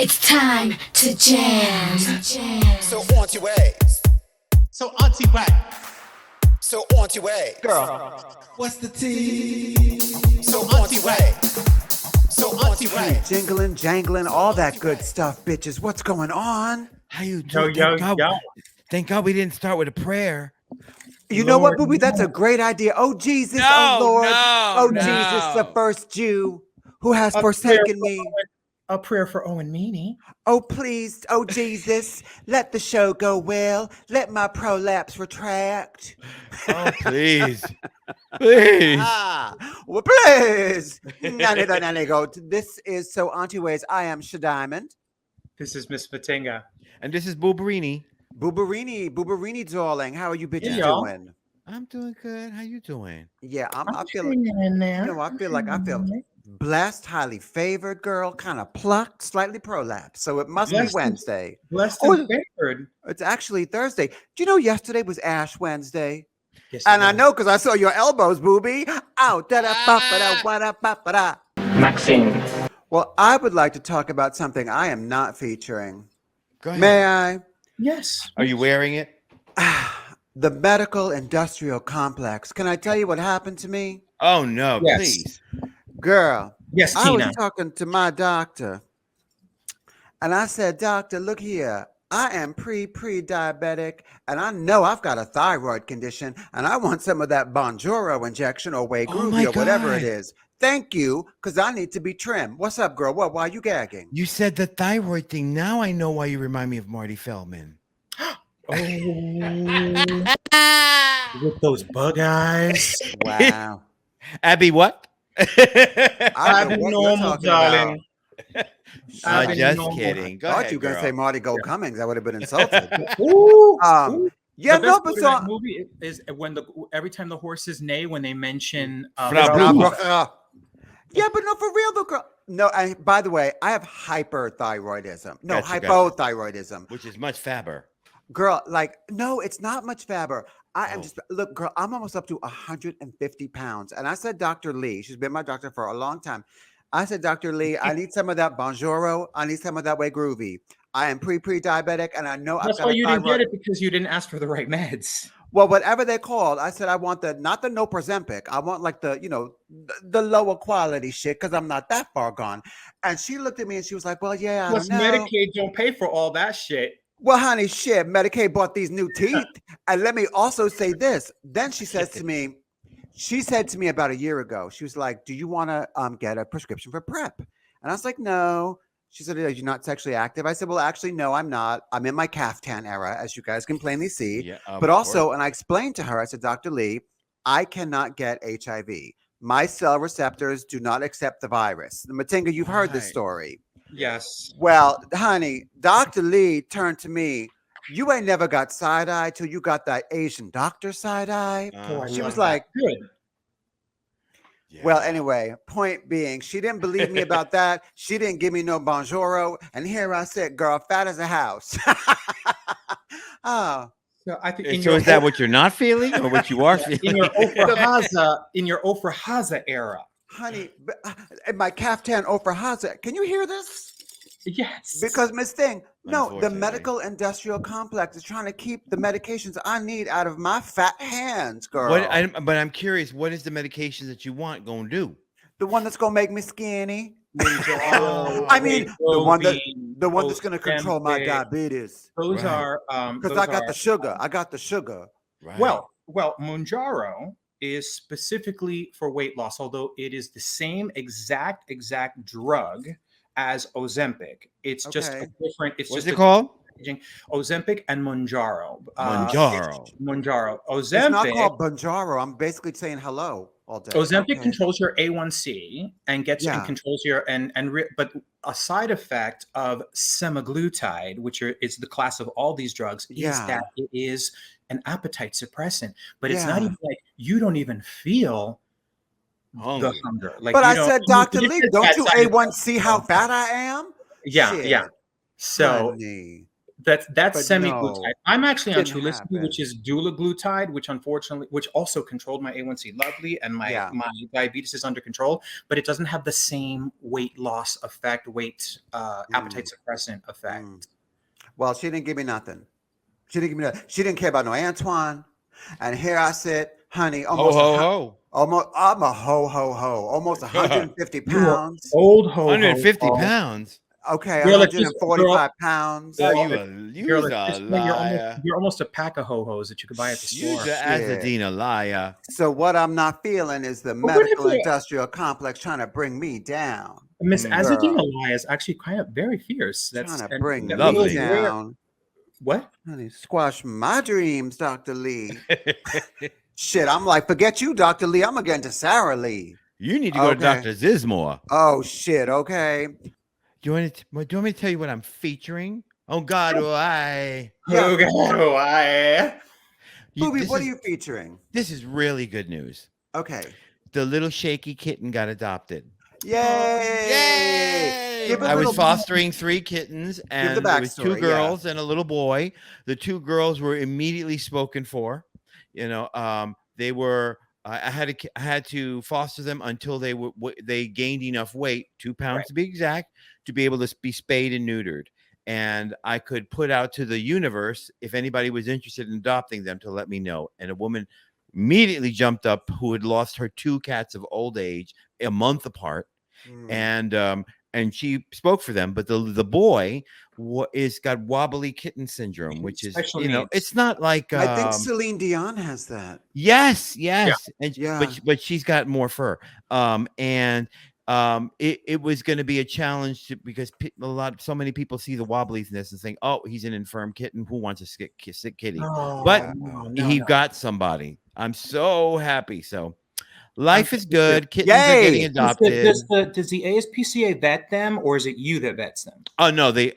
It's time to jam. So Auntie-ways. So Auntieways. So Auntie-ways. Girl, what's the tea? So Auntieways. So Auntieways. Jingling, jangling, all that good stuff, bitches. What's going on? How you Yo, doing? yo, yo. Thank God we didn't start with a prayer. You know what, Lord, Booby? That's no. a great idea. Oh, Jesus. No, oh, Lord. no, oh, no. Jesus, the first Jew who has A forsaken prayer me. A prayer for Owen Meany. Oh, please. Oh, Jesus. Let the show go well. Let my prolapse retract. Oh, please. Please. Well, please. Go. This is So Auntieways. I am Diamond. This is Miss Fatinga. And this is Booberini. Booberini, darling. How are you bitches y'all. doing? I'm doing good. How you doing? Yeah, I feel hanging in there. I feel blessed, highly favored, girl, kind of plucked, slightly prolapsed. So it must Blessed be and- Wednesday. Blessed Oh, and favored. It's actually Thursday. Do you know yesterday was Ash Wednesday? Yes, And it I was. know because I saw your elbows, booby. Ow, da-da-ba-ba-da, wa-da-ba-ba-da. Maxine. Well, I would like to talk about something I am not featuring. Go ahead. May I? Yes. Are you wearing it? The medical industrial complex. Can I tell you what happened to me? Oh, no, Yes. please. Girl, Yes, I was Tina. talking to my doctor, and I said, Doctor, look here. I am pre-diabetic, and I know I've got a thyroid condition, and I want some of that Bonjoro injection or Way Oh, my Groovy or whatever it God. is. Thank you, because I need to be trimmed. What's up, girl? What? Why are you gagging? You said the thyroid thing. Now I know why you remind me of Marty Feldman. Oh, with those bug eyes. Wow. Abby, what? I don't I've know been what you're normal, talking about. darling. I've been Just normal. kidding. Go Thought ahead, you were going to girl. say Marty Gold Cummings. I would have been insulted. Ooh, ooh. Yeah, the no, best but part of so that movie is when every time the horses neigh when they mention Frau Frau Bluth. Bluth. Yeah, but no, for real though, girl. No, by the way, I have hyperthyroidism. No, Gotcha, gotcha. hypothyroidism. Which is much fabber. Girl, like, no, it's not much faber. I am Oh. just, look, girl, I'm almost up to 150 pounds. And I said, Dr. Lee, she's been my doctor for a long time. I said, Dr. Lee, I need some of that Bonjoro. I need some of that Way Groovy. I am pre-diabetic, and I know That's I've got why a you didn't thyroid. get it, because you didn't ask for the right meds. Well, whatever they called, I said I want not the no Prozempic. I want like the, the lower quality shit because I'm not that far gone. And she looked at me and she was like, well, yeah, I Plus, don't know. Medicaid don't pay for all that shit. Well, honey, shit, Medicaid bought these new teeth. And let me also say this. Then she said to me about a year ago, she was like, do you want to get a prescription for PrEP? And I was like, no. She said, are you not sexually active? I said, well, actually, no, I'm not. I'm in my caftan era, as you guys can plainly see. Yeah, But also, and I explained to her, I said, Dr. Lee, I cannot get HIV. My cell receptors do not accept the virus. Matinga, you've heard this Right. story. Yes. Well, honey, Dr. Lee turned to me. You ain't never got side-eye till you got that Asian doctor side-eye. Oh, I She love was that. like, Good. well, anyway, point being, she didn't believe me about that. She didn't give me no Bonjoro. And here I sit, girl, fat as a house. Oh, So I think So is that what you're not feeling or what you are feeling? in your Ofrahaza era. honey, in my caftan Ofrahaza, can you hear this? Yes. Because Miss Thing, no, the Unfortunately. medical industrial complex is trying to keep the medications I need out of my fat hands, girl. But I'm curious, what is the medication that you want going to do? The one that's gonna make me skinny. Mounjaro, I mean, the one Wegovy, that's gonna control my Ozempic. diabetes. Those Right. are Because I got the sugar. I got the sugar. Right. Well, Mounjaro is specifically for weight loss, although it is the same exact drug as Ozempic. It's just a Okay. different. It's what's just it a called? packaging. Ozempic and Mounjaro. Mounjaro. Mounjaro. It's not Ozempic. called Bonjaro. I'm basically saying hello all day. Ozempic Okay. controls your A1C and Yeah. and controls your but a side effect of semaglutide, which is the class of all these drugs, is Yeah. that it is an appetite suppressant. But it's not Yeah. even like you don't even feel the Hungry. hunger. Like, But you I don't- said, it Dr. just Lee, says don't bad you side A1 effects. see how fat I am? Yeah, Shit, yeah. So honey. That's But semi-glutide. no, I'm actually on didn't Trulicity, which happen. is dulaglutide, which also controlled my A1C lovely, and my Yeah. diabetes is under control, but it doesn't have the same weight loss effect, appetite Mm, suppressant effect. mm. Well, she didn't give me nothing. She didn't give me nothing. She didn't care about no Antoine. And here I sit, honey, Ho ho almost, I'm a ho, almost ho. 150 You are pounds. old ho 150 ho. pounds. Okay, Girl, at this girl, 145 pounds. Oh, girl, girl, you's at a this point, liar. you're almost a pack of ho hos that you could buy at the You's store. a Shit. Asadina liar. So what I'm not feeling is the But what if medical industrial complex trying to bring me down. Miss Girl, Azadina Lai is actually kind of very fierce. trying That's to and bring that me little Lovely. rare down. what? Honey, squash my dreams, Dr. Lee. Shit, I'm like, forget you, Dr. Lee. I'm gonna get into Sarah Lee. You need to go to Okay. Dr. Zismore. Oh shit, okay. Do you want me to tell you what I'm featuring? Oh God, why? Yeah. Okay, why? Booby, what are you featuring? This is really good news. Okay. The little shaky kitten got adopted. Yay! Give a I was little fostering 3 kittens, and the there was 2 backstory, yeah. girls and a little boy. The 2 girls were immediately spoken for. They were. I had to foster them until they gained enough weight, 2 pounds Right. to be exact, to be able to be spayed and neutered. And I could put out to the universe if anybody was interested in adopting them to let me know. And a woman immediately jumped up who had lost her 2 cats of old age a month apart, Mm. and she spoke for them. But the boy is got wobbly kitten syndrome, which is Special needs. it's not like I think Celine Dion has that. yes, and Yeah. but she's got more fur. It was going to be a challenge because so many people see the wobbliness and think, oh, he's an infirm kitten who wants a sick kitty. Oh, But no, he no. got somebody. I'm so happy. So life is I'm good. Kittens are getting Yay! adopted. Does the ASPCA vet them, or is it you that vets them? Oh no, the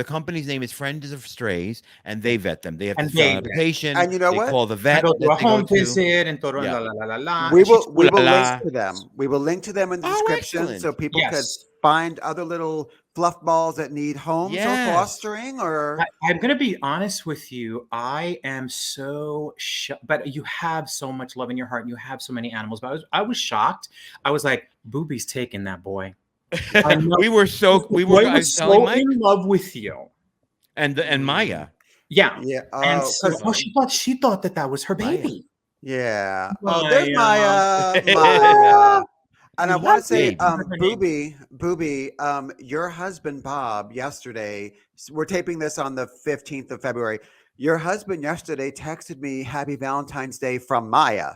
company's name is Friends of Strays, and they vet them. They have And to fill they out a vet. application. And you know they what? call the I vet go to that a they go home to. visit and todo Yeah. la la la la. We and she's will ooh la link la. to them. We will link to them in the Oh, description so excellent. people could Yes. find other little fluff balls that need homes or Yes. fostering or I'm going to be honest with you. I am so but you have so much love in your heart and you have so many animals. But I was shocked. I was like, Booby's taking that boy. I know. we were I was telling so Mike in love with you. and Maya. Yeah. yeah. And Oh, so, 'cause- she thought that was her Maya. baby. yeah. Oh, there's Maya. Maya. Maya. And I We want love to say, baby. Booby, your husband Bob yesterday. We're taping this on the 15th of February. Your husband yesterday texted me Happy Valentine's Day from Maya.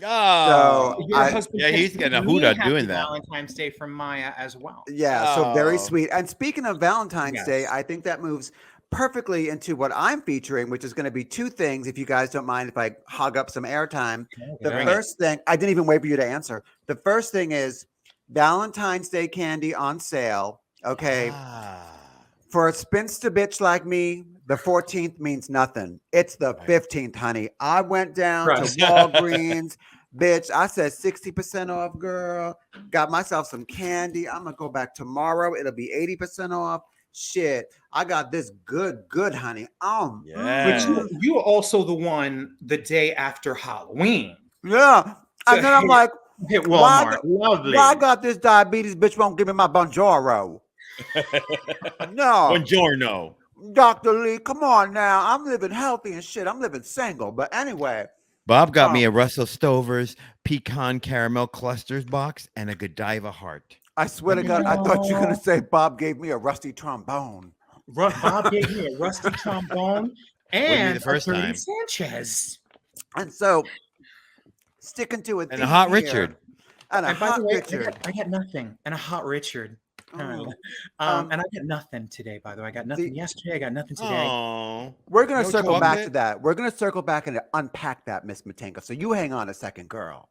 Oh, Your husband yeah, he's texted getting a me hoot out Happy doing that. Valentine's Day from Maya as well. Yeah, so very Oh. sweet. And speaking of Valentine's Day, Yes. I think that moves perfectly into what I'm featuring, which is going to be 2 things, if you guys don't mind if I hog up some airtime. The Bring it. first thing, I didn't even wait for you to answer. The first thing is Valentine's Day candy on sale. Okay. Ah. For a spinster bitch like me, the 14th means nothing. It's the 15th, honey. I went down Right. to Walgreens, bitch. I said 60% off, girl. Got myself some candy. I'm gonna go back tomorrow. It'll be 80% off. Shit, I got this good, honey. Yeah. But you were also the one the day after Halloween. Yeah. And then I'm like, Hit why Walmart. I Lovely. why I got this diabetes bitch won't give me my Bonjoro? No. Buongiorno. Dr. Lee, come on now. I'm living healthy and shit. I'm living single. But anyway, Bob got me a Russell Stover's pecan caramel clusters box and a Godiva heart. I swear to God, I thought you were going to say Bob gave me a rusty trombone. Bob gave me a rusty trombone and the first a dirty time. Sanchez. And so, sticking to it. And a hot Richard. And a And by the hot way, Richard. I got nothing. And a hot Richard. Oh. And I got nothing today, by the way. I got nothing yesterday. I got nothing today. Oh. We're going to No circle back chocolate? to that. We're going to circle back and unpack that, Miss Matinka. So you hang on a second, girl.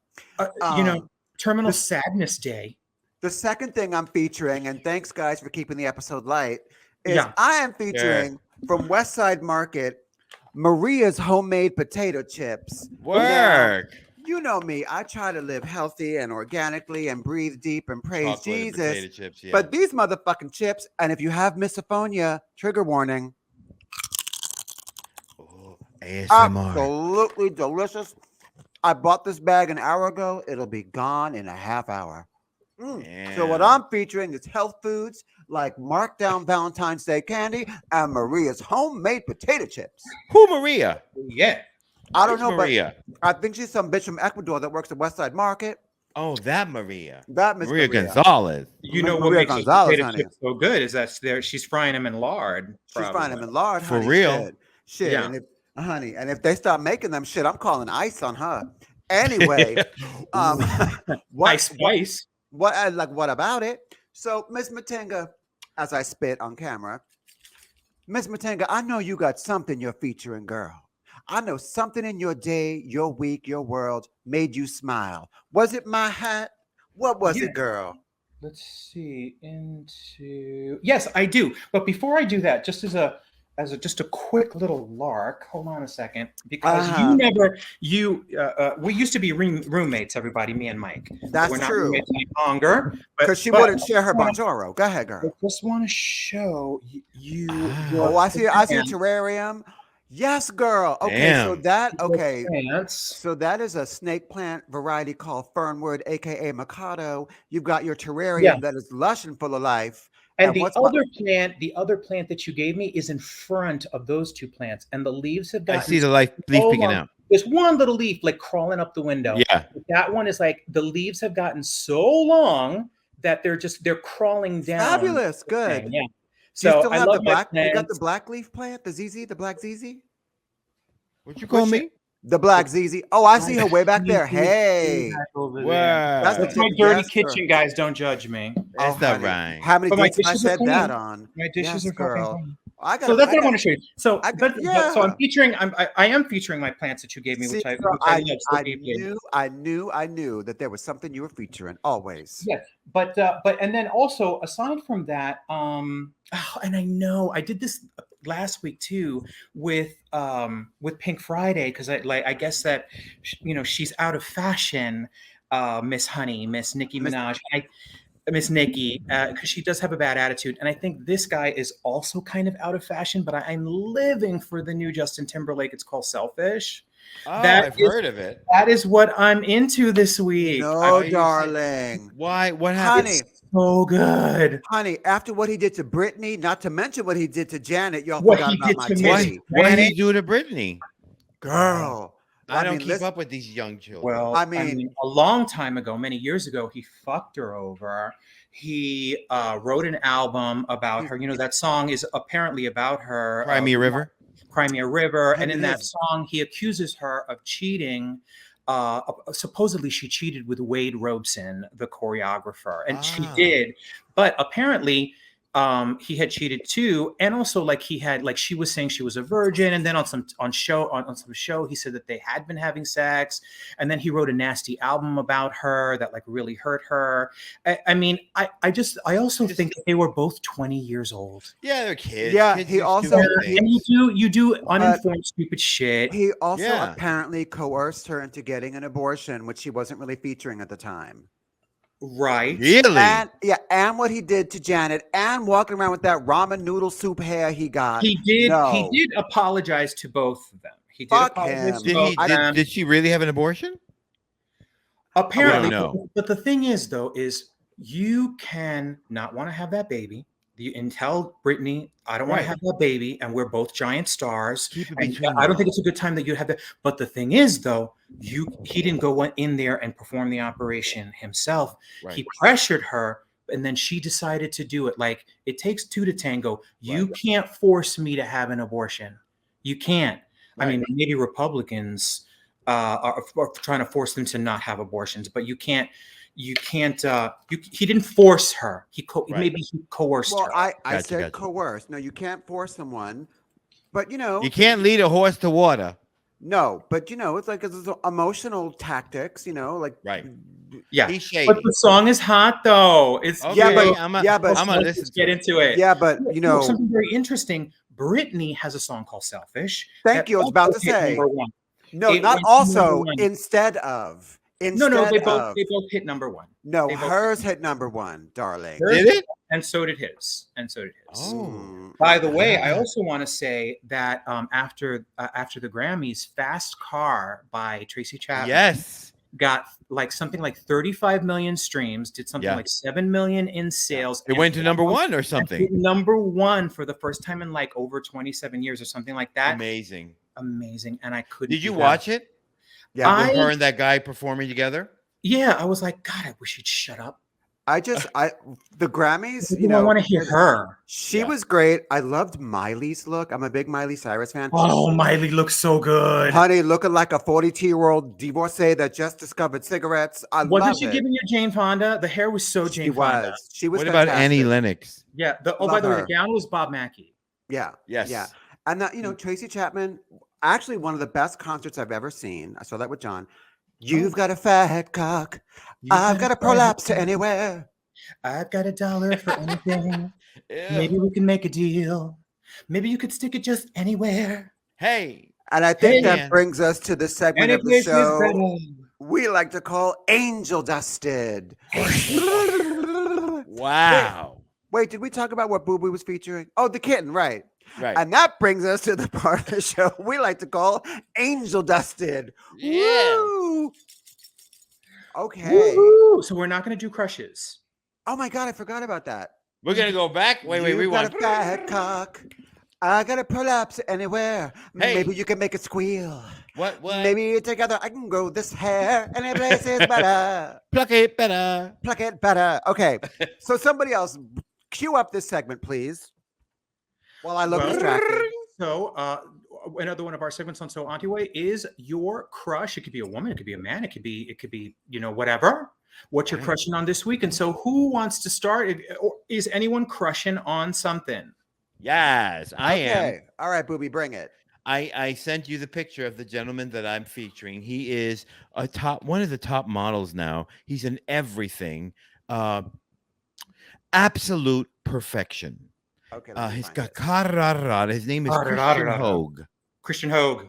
Terminal Sadness Day. The second thing I'm featuring, and thanks guys for keeping the episode light, is Yeah. I am featuring from West Side Market, Maria's homemade potato chips. Work. You know me. I try to live healthy and organically and breathe deep and praise Chocolate and Jesus. potato chips, yeah. But these motherfucking chips, and if you have misophonia, trigger warning, ASMR. Absolutely delicious. I bought this bag an hour ago. It'll be gone in a half hour. So what Damn. I'm featuring is health foods like marked down Valentine's Day candy and Maria's homemade potato chips. Who Maria? Yeah. I don't Which know, Maria? but I think she's some bitch from Ecuador that works at West Side Market. Oh, that Maria. That Miss Maria Maria. Gonzalez. You know what Maria makes those Gonzalez, potato honey. chips so good is that she's frying them in lard. She's frying them Probably. in lard, For honey. real? Shit. Yeah. And if, honey, and if they stop making them, shit, I'm calling ice on her. Anyway, um, Nice spice. what about it? So, Miss Matenga, as I spit on camera, Miss Matenga, I know you got something you're featuring, girl. I know something in your day, your week, your world made you smile. Was it my hat? What was Yeah. it, girl? Let's see. Yes, I do. But before I do that, just as a just a quick little lark. Hold on a second, because we used to be roommates. Everybody, me and Mike. That's We're not true. roommates any longer. Because she wouldn't share her bonjoro. Go ahead, I girl. just want to show you. Oh, I see a terrarium. Yes, girl. Okay, so Damn. so that is a snake plant variety called fernwood, aka Mikado. You've got your terrarium Yeah. that is lush and full of life. And the what's other plant that you gave me is in front of those two plants, and the leaves have I gotten see the leaf peeking long. out. There's one little leaf like crawling up the window. Yeah. That one is like the leaves have gotten so long that they're crawling down. Fabulous, good. Yeah. Do you So still I have love the black? my You got the plants. black leaf plant, the ZZ, the black ZZ, What you call What's me? the black ZZ. Oh, I see her way back there. Hey, Over Wow. there. That's That's the my tip dirty yes, kitchen, guys. Don't judge me. That's not right. How many But my dates have I dishes are said that clean. on? My dishes Yes, are girl. fucking clean. I got. So that's what I want to show you. So, I but, got- so I'm yeah. featuring. I am featuring my plants that you gave me, See, which I girl, love so deeply. I knew that there was something you were featuring always. Yes, but and then also aside from that, and I know I did this last week too with Pink Friday, because I guess that she's out of fashion, Miss Nicki Miss- Minaj. Miss Nikki, because she does have a bad attitude, and I think this guy is also kind of out of fashion. But I'm living for the new Justin Timberlake. It's called Selfish. Oh, That I've is- heard of it. That is what I'm into this week. No, Are you darling. Why? What happened? Honey, So good. honey, after what he did to Brittany, not to mention what he did to Janet, y'all What forgot he about did my to What, Miss titty. what did he Janet? do to Brittany? Girl. I don't mean, keep listen- up with these young children. Well, I I mean- mean, a long time ago, many years ago, he fucked her over. He wrote an album about her. That song is apparently about her. Crimea River. Crimea River. And And in it that is. song, he accuses her of cheating. Supposedly, she cheated with Wade Robeson, the choreographer, and she Ah. did. But apparently, he had cheated too, and also she was saying she was a virgin, and then on some show he said that they had been having sex, and then he wrote a nasty album about her that really hurt her. I also think that they were both 20 years old. Yeah, they're kids. Yeah, Kids he do also- stupid And things. you do uninformed stupid shit. He also Yeah. apparently coerced her into getting an abortion, which she wasn't really featuring at the time. Right. Really? And what he did to Janet, and walking around with that ramen noodle soup hair he got. He did. No. He did apologize to both of them. He did Fuck apologize him. to Did both he? of them. Did she really have an abortion? Apparently, We don't know. but the thing is, though, is you can not want to have that baby. And tell Brittany, I don't want Right. to have that baby, and we're both giant stars. Keep it And between I don't you. think it's a good time that you have that. But the thing is, though, he didn't go in there and perform the operation himself. Right. He pressured her, and then she decided to do it. Like, it takes two to tango. You Right. can't force me to have an abortion. You can't. I Right. mean, maybe Republicans are trying to force them to not have abortions, but you can't. He didn't force her. Right. Maybe he coerced Well, her. I Gotcha, said gotcha. coerce. No, you can't force someone. But You can't lead a horse to water. no, but it's like it's emotional tactics, Right. Yeah, He's shady. but the song is hot though. It's Okay, Yeah, but- I'm yeah, but- gonna let's listen get to it. into it. yeah, but something very interesting. Brittany has a song called "Selfish." Thank that you. I was about also to hit say. number one. No, It not went also number one. instead of. No, they of. both hit number one. No, they both- hers hit number one, darling. Hers- Did it? And so did his. And so did his. Oh, By the way, I also want to say that after the Grammys, "Fast Car" by Tracy Chapman yes. got like something like 35 million streams, did something Yeah. like 7 million in sales. It went to number one or something. Number one for the first time in like over 27 years or something like that. Amazing. And I couldn't. Did you watch it? Yeah. With her and that guy performing together? Yeah, I was like, God, I wish he'd shut up. The Grammys, You don't want to hear her. She was great. I loved Miley's look. I'm a big Miley Cyrus fan. Oh, Miley looks so good. Honey, looking like a 42-year-old divorcee that just discovered cigarettes. Wasn't she giving you Jane Fonda? The hair was so Jane Fonda. She was What about Annie fantastic. Lennox? Yeah. By the way, the gown was Bob Mackie. Yeah. Yes. Yeah. And that, Tracy Chapman, actually one of the best concerts I've ever seen. I saw that with John. You've got a fat cock. I've got a prolapse to anywhere. I've got $1 for anything. Maybe we can make a deal. Maybe you could stick it just anywhere. Hey. And I think that brings us to the segment of the show we like to call Angel Dusted. Wow. Wait, did we talk about what Boo Boo was featuring? Oh, the kitten, right. Right. And that brings us to the part of the show we like to call Angel Dusted. Yeah. Woo! Okay. Woo-hoo. So we're not going to do crushes. Oh my God, I forgot about that. We're going to go back. Wait, You've rewind. got a fat cock. I got a prolapse anywhere. Hey. Maybe you can make it squeal. What? Maybe together I can grow this hair and it place is better. Pluck it better. Pluck it better. Okay. So somebody else, cue up this segment, please. While I look distracted. So another one of our segments on So Auntieway is your crush. It could be a woman, it could be a man, it could be, whatever. What you're crushing on this week. And so who wants to start? Is anyone crushing on something? Yes, I am. All right, Booby, bring it. I sent you the picture of the gentleman that I'm featuring. He is one of the top models now. He's in everything. Absolute perfection. Okay. He's got Carrara. His name is Christian Hogue. Christian Hogue.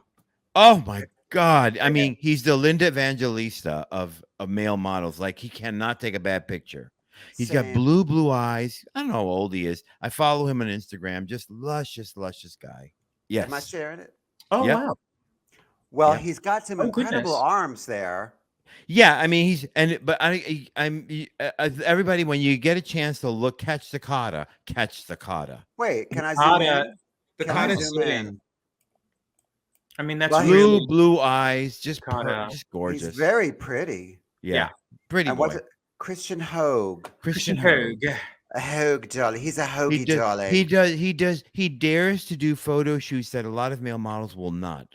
Oh my God. I mean, he's the Linda Evangelista of male models. Like, he cannot take a bad picture. He's got blue eyes. I don't know how old he is. I follow him on Instagram. Just luscious guy. Yes. Am I sharing it? Oh, Yep. wow. Well, Yeah. he's got some incredible arms there. Yeah, I mean, everybody, when you get a chance to catch the cotta. Wait, can I zoom in? The Can I cotta zoom in? in. I mean, that's Well, really blue eyes, just Cotta. gorgeous. He's very pretty. Yeah. Pretty And boy. what's it? Christian Hogue. Christian Hogue. A Hogue dolly. He's a Hoagie dolly. He dares to do photo shoots that a lot of male models will not.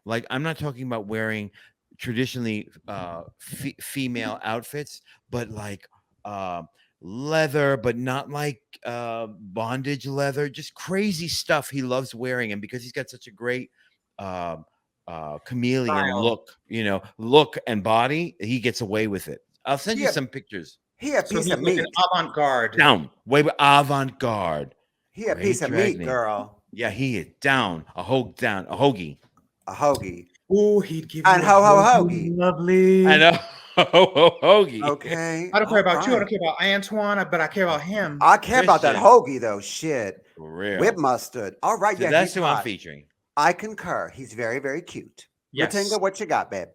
Like, I'm not talking about wearing traditionally female outfits, but like leather, but not like bondage leather, just crazy stuff he loves wearing. And because he's got such a great chameleon Style. look and body, he gets away with it. I'll send you some pictures. He a piece of like meat. an avant-garde. Down, way avant-garde. He a piece of meat, girl. Yeah, he is down. A hoagie. A hoagie. Oh, he'd give And you hoagie. Lovely. I know. Hoagie. Okay. I don't care about you. I Alright. don't care about Antoine, but I care about him. I care about that Christian. hoagie though. Shit. For real. Whip mustard. All right. So Yeah. that's he's who I'm hot. featuring. I concur. He's very, very cute. Yes. Matinga, what you got, babe?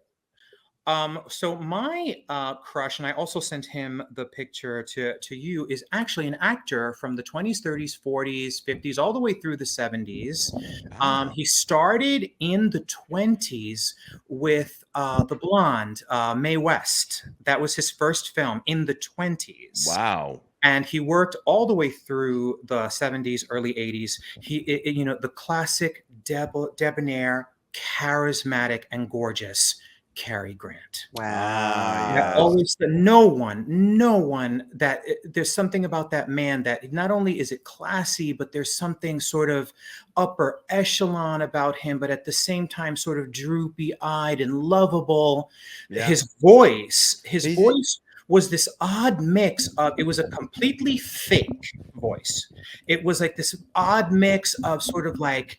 So my crush, and I also sent him the picture to you, is actually an actor from the 20s, 30s, 40s, 50s, all the way through the 70s. He started in the 20s with the blonde, Mae West. That was his first film in the 20s. Wow. And he worked all the way through the 70s, early 80s. The classic debonair, charismatic, and gorgeous Cary Grant. Wow. yes. Always no one that there's something about that man that not only is it classy, but there's something sort of upper echelon about him, but at the same time sort of droopy eyed and lovable. Yeah. His voice was this odd mix of, it was a completely fake voice. It was like this odd mix of sort of like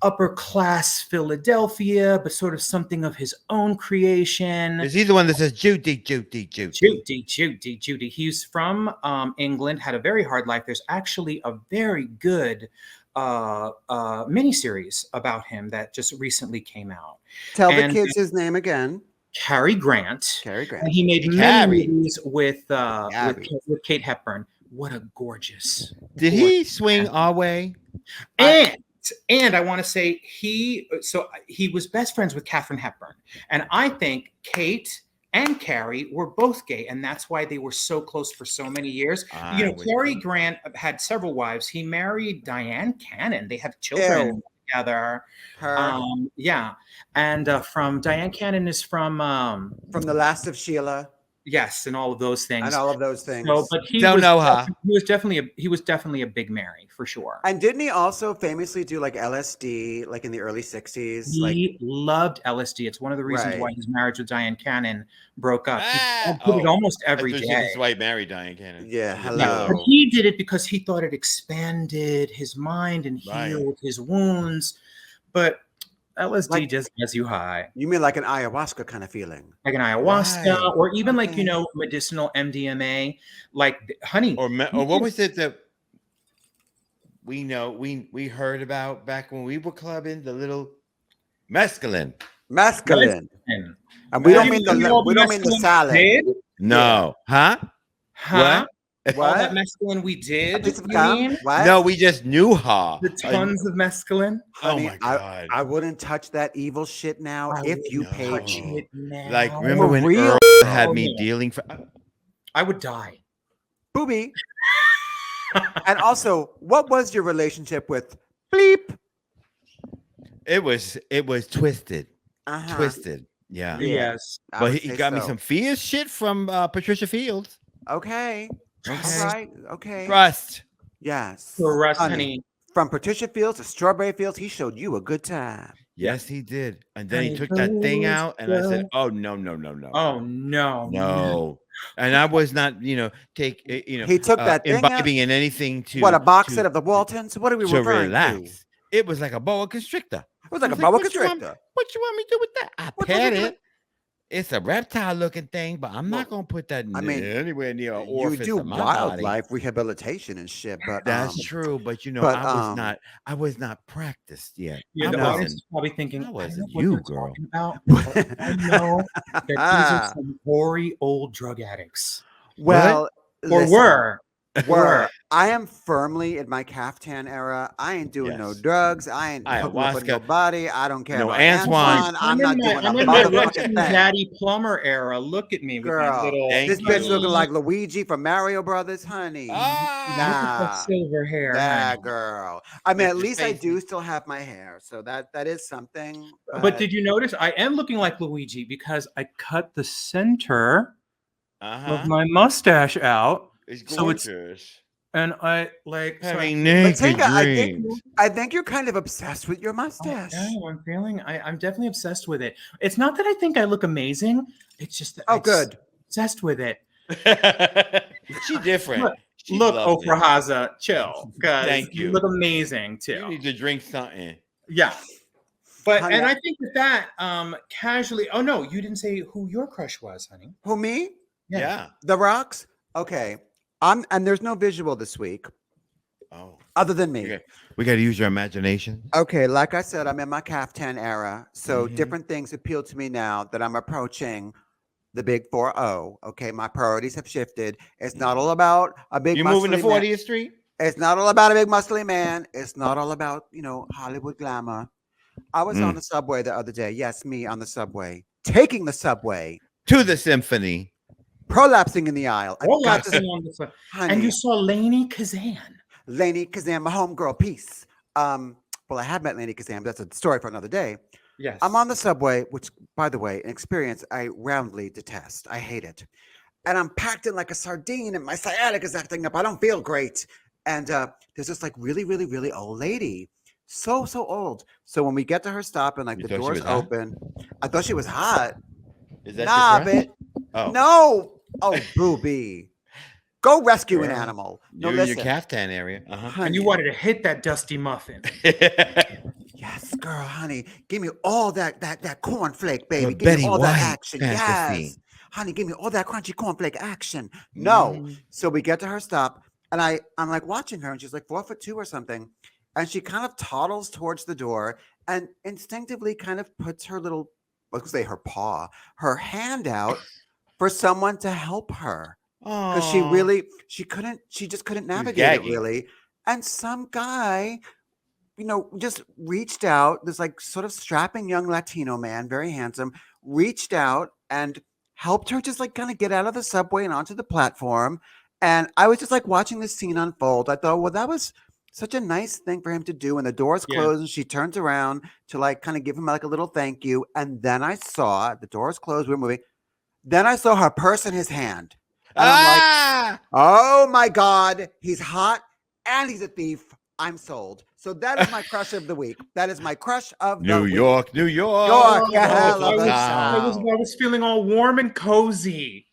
upper class Philadelphia, but sort of something of his own creation. Is he the one that says Judy, Judy, Judy? Judy. He's from England, had a very hard life. There's actually a very good miniseries about him that just recently came out. Tell And the kids his name again. Cary Grant. Cary Grant. And he made Hey, many Cary. movies with Cary. Kate Hepburn. What a gorgeous. Did he swing our way? And I want to say he was best friends with Katharine Hepburn. And I think Kate and Cary were both gay, and that's why they were so close for so many years. Cary Grant had several wives. He married Diane Cannon. They have children together. Her. Yeah. And from Diane Cannon is from The Last of Sheila. Yes, and all of those things. And all of those things. So, but he Don't was know her. He was definitely a big Mary for sure. And didn't he also famously do like LSD, like in the early 60s? He loved LSD. It's one of the reasons Right. why his marriage with Diane Cannon broke up. Ah, He did it almost every day. That's why he married Diane Cannon. Yeah, hello. Yeah, but he did it because he thought it expanded his mind and Right. healed his wounds. But LSD Like- just gets you high, You mean like an ayahuasca kind of feeling? like an ayahuasca, Right. or even like Okay. medicinal MDMA, like honey. Or what was it that we heard about back when we were clubbing? The little mescaline. Mescaline. And And we don't you mean the know we don't mean the mescaline salad. did? No, huh? Huh? All that What? mescaline we A did, piece of you gum? mean? What? No, we just knew her. The tons of mescaline. Oh Honey, my God. I wouldn't touch that evil shit now I if you wouldn't paid touch me. it now. Like, remember For when real? Earl had me Oh, yeah. dealing for? I would die. Booby. And also, what was your relationship with Bleep? It was twisted, Uh-huh. twisted. Yeah. Yeah. Yes. I But would he say got me so. some fierce shit from Patricia Fields. Okay. Okay. All right. Okay. Trust. Yes. For us, Honey, honey. From Patricia Fields to Strawberry Fields, he showed you a good time. Yes, he did. And then he Honey, took that thing those out, and I said, girls. "Oh no, no, no, no, Oh no. no!" And I was not, He took that thing out? imbibing in anything to What, a box to, set of the Waltons? What are we to referring relax. It was like a boa constrictor. It was like I a was boa "What you want- constrictor. What you want me to do with that? I What pet you do? it. It's a reptile-looking thing, but I'm not Well, gonna put that I mean, anywhere near an You orifice do of my body. wildlife rehabilitation and shit, but That's true, but but, I was not practiced yet. Yeah, I the No. audience wasn't. is probably thinking, I I wasn't don't know what you, they're girl. talking about. But I know that these Ah. are some hoary old drug addicts. well, Or listen, were. I am firmly in my caftan era. I ain't doing no Yes. drugs. I ain't hooking up with Ayahuasca. nobody. I don't care No about Antoine. I'm not doing a I'm in my motherfucking Russian thing. Daddy Plumber era. Look at me with my Girl, little. Thank this you. bitch looking like Luigi from Mario Brothers, honey. Look at that Nah. silver hair. Yeah, honey. girl. I mean, With at your least I face. do still have my hair, so that is something. But did you notice I am looking like Luigi because I cut the center of my mustache out, It's so it's- gorgeous. and I like. So Having But naked Tinka, dreams. I think you're kind of obsessed with your mustache. I'm feeling. I'm definitely obsessed with it. It's not that I think I look amazing. It's just that Oh, I'm just good. obsessed with it. She different. Look, She's Look, lovely. Oprah Haza, chill. Guys, Thank you. look amazing too. You need to drink something. Yeah. But Honey, and I think that casually. Oh no, you didn't say who your crush was, honey. Who, me? Yeah. The Rocks? Okay. And there's no visual this week Oh. other than me. Okay. We got to use your imagination. Okay, like I said, I'm in my caftan era, so Mhm. different things appeal to me now that I'm approaching the big 4-0. Okay, my priorities have shifted. It's not all about a big. You moving to muscly man. 40th Street? It's not all about a big muscly man. It's not all about Hollywood glamour. I was on the subway the other day. Yes, me on the subway, taking the subway, To the symphony. prolapsing in the aisle. I All got that's to, on this one. honey, And you saw Lainey Kazan. Lainey Kazan, my homegirl, peace. Well, I have met Lainey Kazan, but that's a story for another day. Yes. I'm on the subway, which, by the way, an experience I roundly detest. I hate it. And I'm packed in like a sardine, and my sciatica is acting up. I don't feel great. And there's this like really, really, really old lady. So old. So when we get to her stop and like You the thought she doors was hot? open, I thought she was hot. Is that Nah, your friend? bitch. Oh. No. Oh, booby. Go rescue an Girl, animal. No, You're in listen. your caftan area. Uh-huh. And you wanted to hit that dusty muffin. Yes, girl, honey, give me all that cornflake, baby. Your Give me Betty all that White action. fantasy. Yes. Honey, give me all that crunchy cornflake action. No. So we get to her stop, and I'm like watching her, and she's like 4'2" or something. And she kind of toddles towards the door and instinctively kind of puts her little, let's say her hand out for someone to help her. Because she just couldn't navigate it gagging. really. And some guy, just reached out, this like sort of strapping young Latino man, very handsome, reached out and helped her just like kind of get out of the subway and onto the platform. And I was just like watching this scene unfold. I thought, well, that was such a nice thing for him to do. And the doors Yeah. closed and she turns around to like kind of give him like a little thank you. And then I saw the doors closed, we were moving. Then I saw her purse in his hand. And I'm like, oh my God, he's hot and he's a thief. I'm sold. So that is my crush of the week. That is my crush of the New week. York, New York. York, yeah, I love was, it. I was feeling all warm and cozy.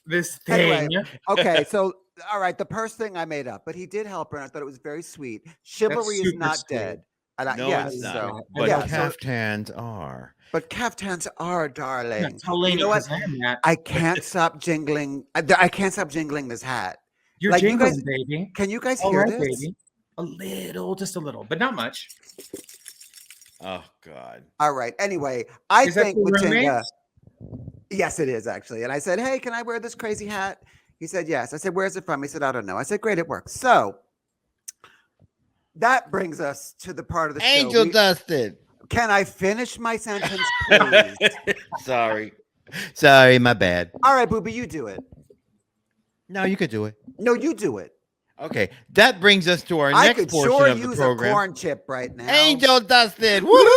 This thing. Anyway, okay, so all right, the purse thing I made up, but he did help her, and I thought it was very sweet. Chivalry is super not sweet. dead. And No, yes, it's not. so But yeah, caftans are. but caftans are, darling. Yeah, tell Lainey, You know what? 'cause I'm not. I can't stop jingling. I can't stop jingling this hat. You're like, you jingling, guys- baby. Can you guys All hear right, this? baby. A little, just a little, but not much. Oh God. All right. Anyway, I Is that think your with Chinga, roommates? yes, it is actually. And I said, hey, can I wear this crazy hat? He said, yes. I said, where's it from? He said, I don't know. I said, great, it works. So that brings us to the part of the Angel show. dusted. Can I finish my sentence, please? Sorry. Sorry, my bad. All right, Booby, you do it. No, you could do it. No, you do it. Okay. That brings us to our I next could portion sure of the use a program. corn chip right now. Angel dusted. Woohoo!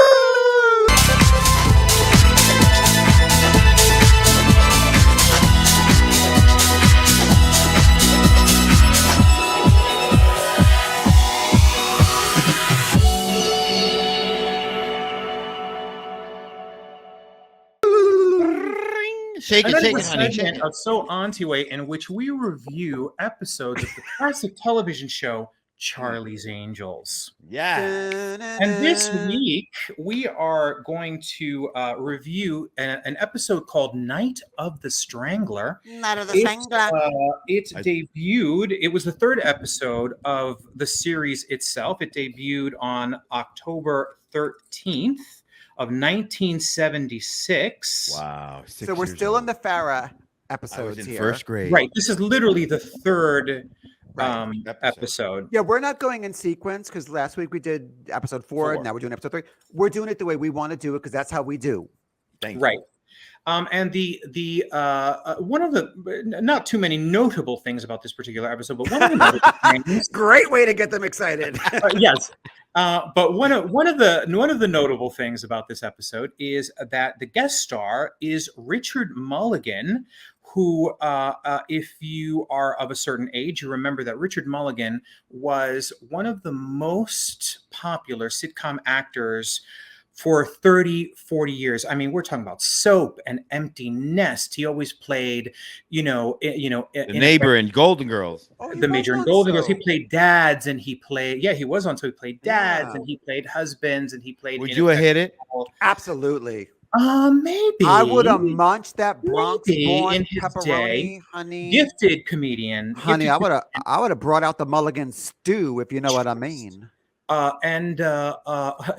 Shake it, Another shake it, honey. Shake segment it. of So Auntieway, in which we review episodes of the classic television show Charlie's Angels. Yeah. And this week, we are going to review an episode called Night of the Strangler. Not of the It, Strangler. it debuted, it was the third episode of the series itself. It debuted on October 13th of 1976. Wow. So we're still in the Farrah episodes I was in here. first grade. Right. This is literally the third Right. episode. Yeah, we're not going in sequence because last week we did episode 4, and now we're doing episode 3. We're doing it the way we want to do it because that's how we do. Thank you. Right. And the one of the not too many notable things about this particular episode, but one of the notable things, Great way to get them excited. yes. But one of the notable things about this episode is that the guest star is Richard Mulligan, who, if you are of a certain age, you remember that Richard Mulligan was one of the most popular sitcom actors for 30, 40 years. I mean, we're talking about Soap and Empty Nest. He always played, The neighbor in Golden Girls. Oh, he the was major in on Golden Girls. He Soap. played dads, and he played. Yeah, he was on. So he played dads, Yeah. and he played husbands, and he played. Would you have hit it? Absolutely. Maybe I would have munched that Bronx Maybe born in his pepperoni, day. honey. Gifted comedian, Honey, gifted I would have brought out the Mulligan stew, if you know what I mean. and the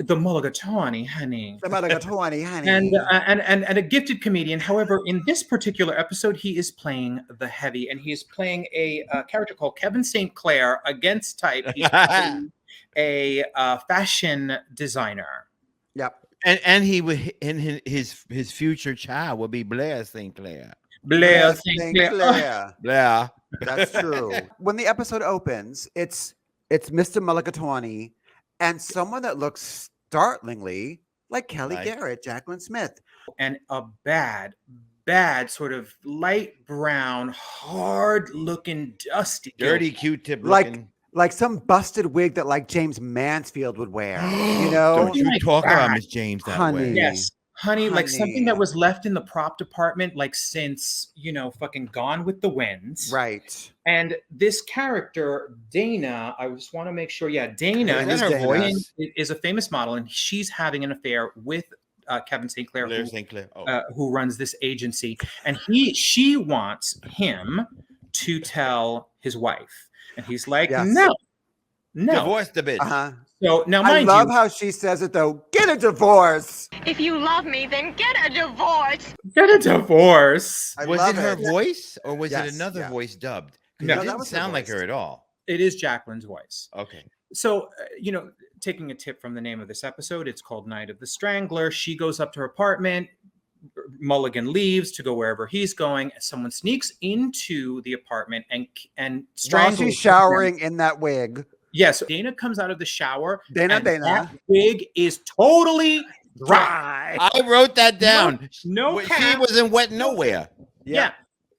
mulligatawny, honey. The Mulligatawny, honey. And a gifted comedian. However, in this particular episode, he is playing the heavy, and he is playing a character called Kevin St. Clair against type. He's playing a fashion designer. Yep. And he would, and his future child would be Blair St. Clair. Blair St. St. Clair. Clair. Blair. That's true. When the episode opens, it's Mr. Mulligatawny and someone that looks startlingly like Kelly Like- Garrett, Jacqueline Smith. And a bad sort of light brown, hard looking, dusty, Dirty Q-tip Like- looking. Like some busted wig that like James Mansfield would wear. You know? Don't you my talk God. about Miss James that Honey. way. Yes, honey, like something that Honey. was left in the prop department, like since, fucking Gone with the Wind. Right. And this character, Dana, I just want to make sure. Yeah, Dana Her name is, is Dana. is a famous model, and she's having an affair with Kevin St. Clair, Blair St. Clair. who runs this agency, and she wants him to tell his wife, and he's like, Yes. no. Divorce the bitch. Uh-huh. So now, I mind love you, how she says it though. Get a divorce. If you love me, then get a divorce. get a divorce. I Was love it her voice or was Yes, it another yeah. voice dubbed? 'Cause No, it that didn't was her sound like voice. her at all. It is Jacqueline's voice. Okay. So, taking a tip from the name of this episode, it's called Night of the Strangler. She goes up to her apartment. Mulligan leaves to go wherever he's going. Someone sneaks into the apartment and While strangles she's showering in that wig. Yes, Dana comes out of the shower. Dana. That wig is totally dry. I wrote that down. No She cap. wasn't wet nowhere. Yeah.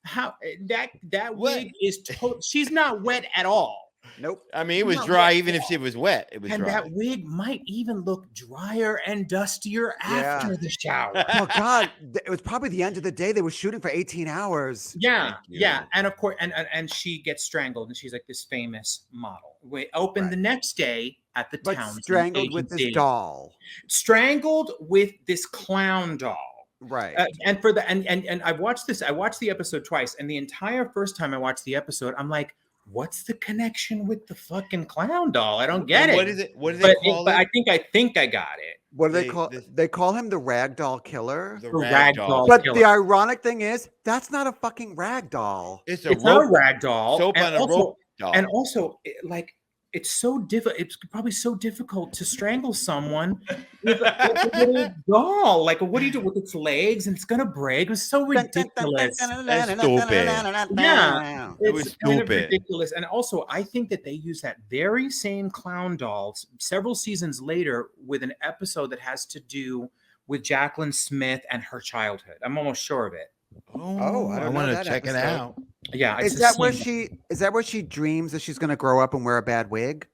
How that wig is she's not wet at all. Nope. I mean, it was Not dry wet even at if she was wet. It was And dry. that wig might even look drier and dustier after the shower. Oh God, it was probably the end of the day. They were shooting for 18 hours. Yeah, Thank you. yeah, and of course, and she gets strangled, and she's like this famous model. We open Right. the next day at the But town, strangled with this doll. strangled with this clown doll. Right. And for the and I watched this. I watched the episode twice, and the entire first time I watched the episode, I'm like, what's the connection with the fucking clown doll? I don't get And it. What is it? What do they call But it? I think I got it. What do they They- call? this- They call him the ragdoll killer. The The rag ragdoll. doll. But killer. the ironic thing is, that's not a fucking rag doll. It's a It's not a rope. rag doll. Soap and on a also, rope doll. And also, like, it's so difficult. It's probably so difficult to strangle someone with a little doll. Like, what do you do with its legs? And it's gonna break. It was so ridiculous. That's stupid. Yeah. It was It's kind of stupid. ridiculous. And also, I think that they use that very same clown doll several seasons later with an episode that has to do with Jacqueline Smith and her childhood. I'm almost sure of it. Oh, I don't know want to that check it episode. out. Yeah, it's Is the that where same- she dreams that she's going to grow up and wear a bad wig?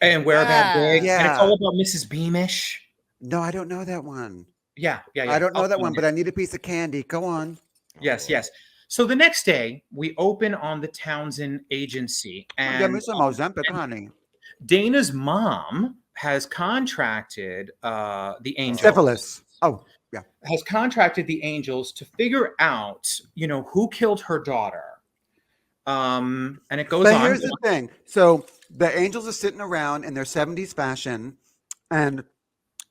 and wear a bad wig? And it's Yeah. all about Mrs. Beamish. No, I don't know that one. Yeah. I don't know I'll that one, find but it. I need a piece of candy. Go on. Yes. So the next day, we open on the Townsend agency, Give and me some Ozempic, honey. Dana's mom has contracted the Angels. Syphilis. Oh, yeah. Has contracted the Angels to figure out, who killed her daughter. And it goes But on. here's the thing. So the Angels are sitting around in their 70s fashion, and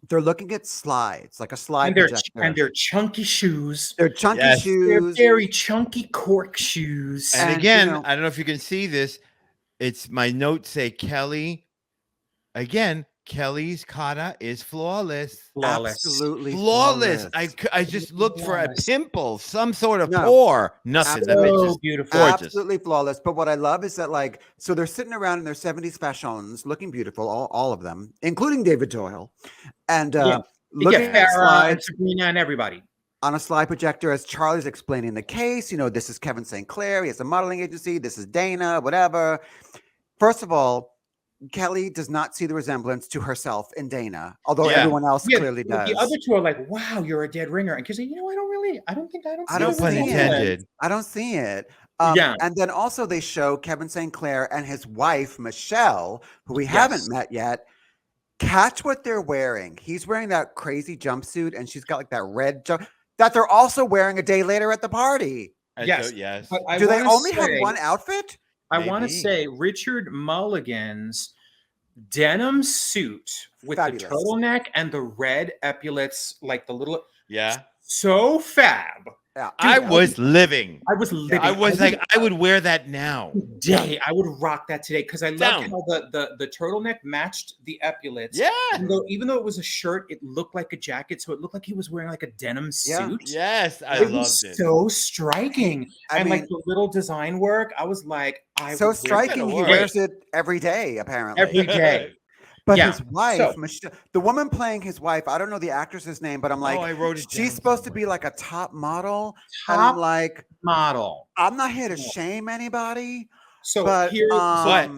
they're looking at slides, like a slide and projector. their chunky shoes. They're chunky Yes. They're shoes. very chunky cork shoes. And And, again, you know- I don't know if you can see this. It's my notes say Kelly. Again, Kelly's kata is flawless. Flawless. Absolutely Flawless. I just looked for a Flawless. pimple, some sort of No. pore. Nothing. That bitch So is beautiful. gorgeous. Absolutely flawless. But what I love is that, like, so they're sitting around in their 70s fashions, looking beautiful, all of them, including David Doyle, and Yeah. looking Yeah, at Farrah and slides Sabrina and everybody. on a slide projector as Charlie's explaining the case. This is Kevin St. Clair. He has a modeling agency. This is Dana, whatever. First of all, Kelly does not see the resemblance to herself in Dana, although Yeah. everyone else Yeah, clearly does. The other two are like, "Wow, you're a dead ringer," and she's like, I don't think. I No don't pun see it. intended. I don't see it. Yeah. And then also they show Kevin St. Clair and his wife, Michelle, who we Yes. haven't met yet. Catch what they're wearing. He's wearing that crazy jumpsuit and she's got like that red jump that they're also wearing a day later at the party. Yes. Yes. But I Do they wanna only have say- one outfit? I want to Maybe. say Richard Mulligan's denim suit with Fabulous. the turtleneck and the red epaulets, like the little, Yeah. so fab. Yeah. I was living. I was living. I was like, I would wear that now. Today, I would rock that today because I loved Down. how the turtleneck matched the epaulets. Yeah. Even though it was a shirt, it looked like a jacket, so it looked like he was wearing like a denim Yeah. suit. Yes. I It loved was it. so striking, I and like mean- the little design work, I was like, I So would wear striking. He work. wears it every day, apparently. every day. But Yeah. his wife, So- Michelle, the woman playing his wife, I don't know the actress's name, but I'm like, Oh, I wrote it down she's supposed to somewhere. be like a top model. And I'm Top like, model. I'm not here to shame anybody, So but here, What?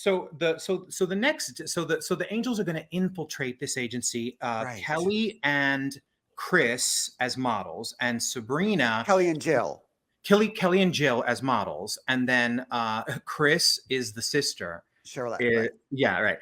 the Angels are going to infiltrate this agency. Right. Kelly and Chris as models, and Sabrina, Kelly and Jill. Kelly and Jill as models, and then Chris is the sister. Charlotte. Right. Yeah, right.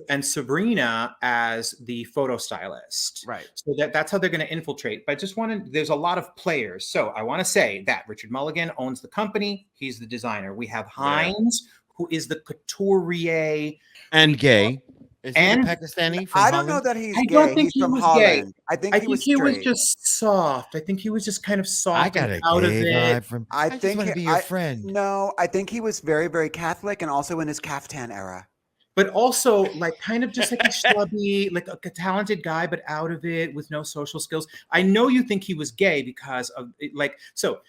And Sabrina as the photo stylist. Right. So that's how they're going to infiltrate. But I just there's a lot of players. So I want to say that Richard Mulligan owns the company. He's the designer. We have Hines, who is the couturier. And gay. Is he And the Pakistani from I don't know Holland? that he's I gay. don't think He's he from was Holland. gay. I think he was he was straight. just soft. I think he was just kind of soft. I got a and out of gay it. vibe from. I I think just want to be your friend. No, I think he was very, very Catholic and also in his caftan era. But also like kind of just like a schlubby, like a talented guy, but out of it with no social skills. I know you think he was gay because of so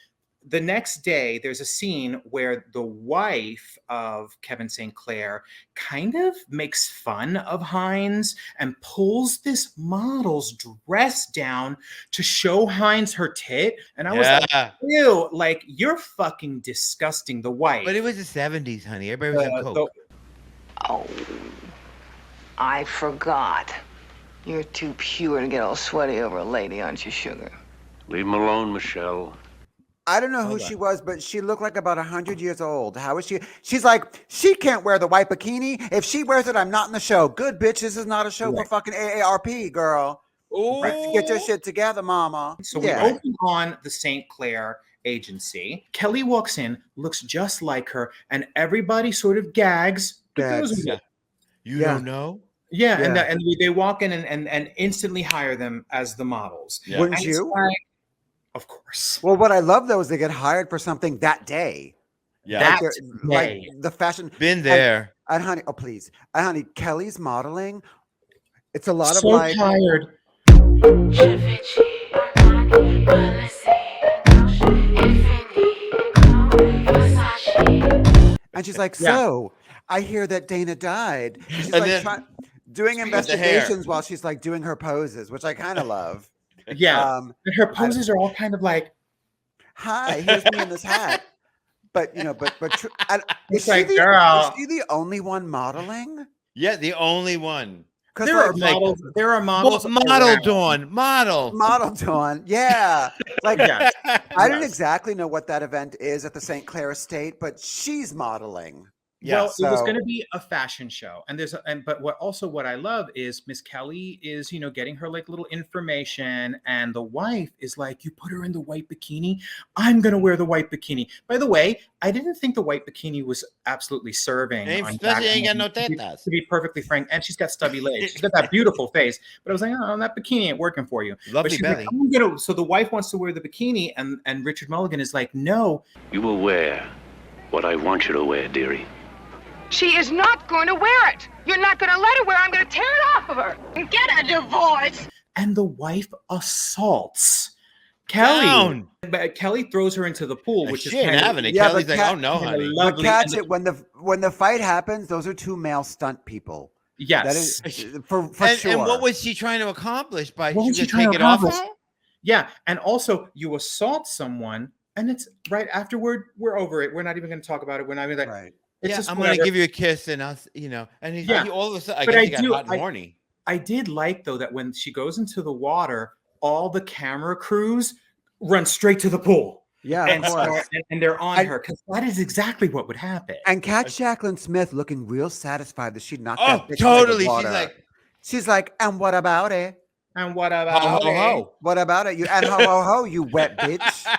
the next day there's a scene where the wife of Kevin St. Clair kind of makes fun of Hines and pulls this model's dress down to show Hines her tit. And I was like, ew, like you're fucking disgusting, the wife. But it was the 70s, honey. Everybody was on coke. Oh, I forgot. You're too pure to get all sweaty over a lady, aren't you, sugar? Leave him alone, Michelle. I don't know who she was, but she looked like about 100 years old. How is she? She's like, she can't wear the white bikini. If she wears it, I'm not in the show. Good bitch, this is not a show for fucking AARP, girl. Ooh. Get your shit together, mama. So we open on the St. Clair agency. Kelly walks in, looks just like her, and everybody sort of gags. You don't know? Yeah, and they walk in and instantly hire them as the models. Yeah. Wouldn't And you? Of course. Well, what I love though is they get hired for something that day. Yeah. Like the fashion. Been there. And honey, oh please, and honey, Kelly's modeling. It's a lot So of like. tired. And she's like, so I hear that Dana died. And she's And like then- doing Speaking of the hair. investigations while she's like doing her poses, which I kind of love. Yeah. And her poses are all kind of like, hi, here's me in this hat. But you know, It's like, girl. Is she the only one modeling? Yeah, the only one. There are models. There are models. Model around. Dawn. Model. Model Dawn. Yeah. Like Yes. I don't exactly know what that event is at the St. Clair estate, but she's modeling. Well, Yeah, it was so- going to be a fashion show, and but what I love is Miss Kelly is getting her like little information, and the wife is like, you put her in the white bikini, I'm going to wear the white bikini. By the way, I didn't think the white bikini was absolutely serving. Especially ain't got no tetas. To be perfectly frank, and she's got stubby legs. She's got that beautiful face, but I was like, oh, that bikini ain't working for you. Lovely belly. Like, so the wife wants to wear the bikini, and Richard Mulligan is like, no. You will wear what I want you to wear, dearie. She is not going to wear it. You're not going to let her wear it. I'm going to tear it off of her. Get a divorce. And the wife assaults Kelly. Down. But Kelly throws her into the pool, which She is ain't kind having it. Yeah, Kelly's but like, Kat- oh no, honey. But lovely. catch And it when the fight happens, those are two male stunt people. Yes. That is for And, sure. and what was she trying to accomplish by What was she she gonna trying take to it off? accomplish? Yeah. And also, you assault someone, and it's right afterward, we're over it. We're not even going to talk about it. We're not even like, right. it's Yeah, just I'm whatever. gonna give you a kiss, and I'll, and he's Yeah. like, all of a sudden, I But guess I he got do- hot and horny. I did like, though, that when she goes into the water, all the camera crews run straight to the pool. Yeah, And, of course. start, and they're on her, because that is exactly what would happen. And Kat Jacqueline Smith looking real satisfied that she knocked Oh, that bitch totally. Out of She's the water. like, she's like, and what about it? And what ho, about ho, ho. What about it? You and ho ho ho, you wet bitch.